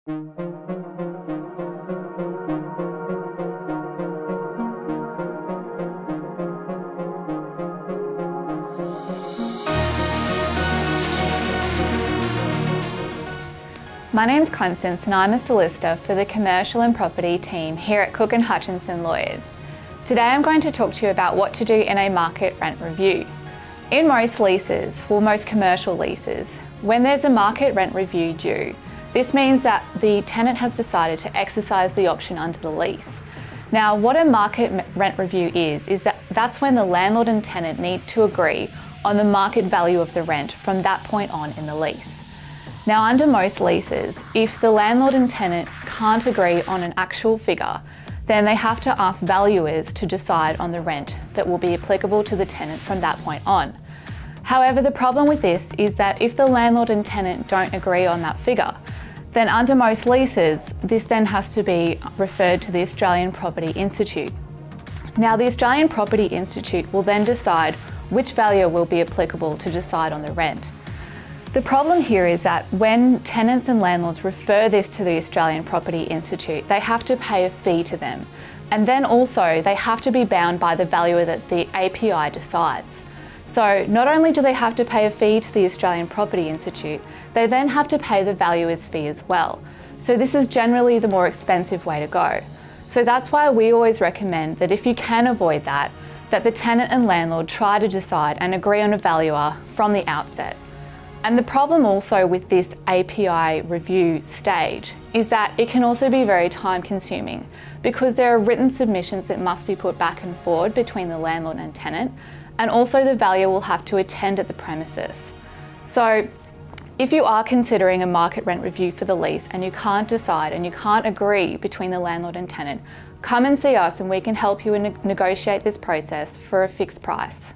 My name's Constance and I'm a solicitor for the Commercial and Property team here at Cooke Hutchinson Lawyers. Today I'm going to talk to you about what to do in a market rent review. In most leases, most commercial leases, when there's a market rent review due, this means that the tenant has decided to exercise the option under the lease. Now, what a market rent review is that's when the landlord and tenant need to agree on the market value of the rent from that point on in the lease. Now, under most leases, if the landlord and tenant can't agree on an actual figure, then they have to ask valuers to decide on the rent that will be applicable to the tenant from that point on. However, the problem with this is that if the landlord and tenant don't agree on that figure, then under most leases, this then has to be referred to the Australian Property Institute. Now, the Australian Property Institute will then decide which valuer will be applicable to decide on the rent. The problem here is that when tenants and landlords refer this to the Australian Property Institute, they have to pay a fee to them. And then also they have to be bound by the valuer that the API decides. So not only do they have to pay a fee to the Australian Property Institute, they then have to pay the valuer's fee as well. So this is generally the more expensive way to go. So that's why we always recommend that if you can avoid that the tenant and landlord try to decide and agree on a valuer from the outset. And the problem also with this API review stage is that it can also be very time consuming because there are written submissions that must be put back and forward between the landlord and tenant, and also the valuer will have to attend at the premises. So if you are considering a market rent review for the lease and you can't decide and you can't agree between the landlord and tenant, come and see us and we can help you negotiate this process for a fixed price.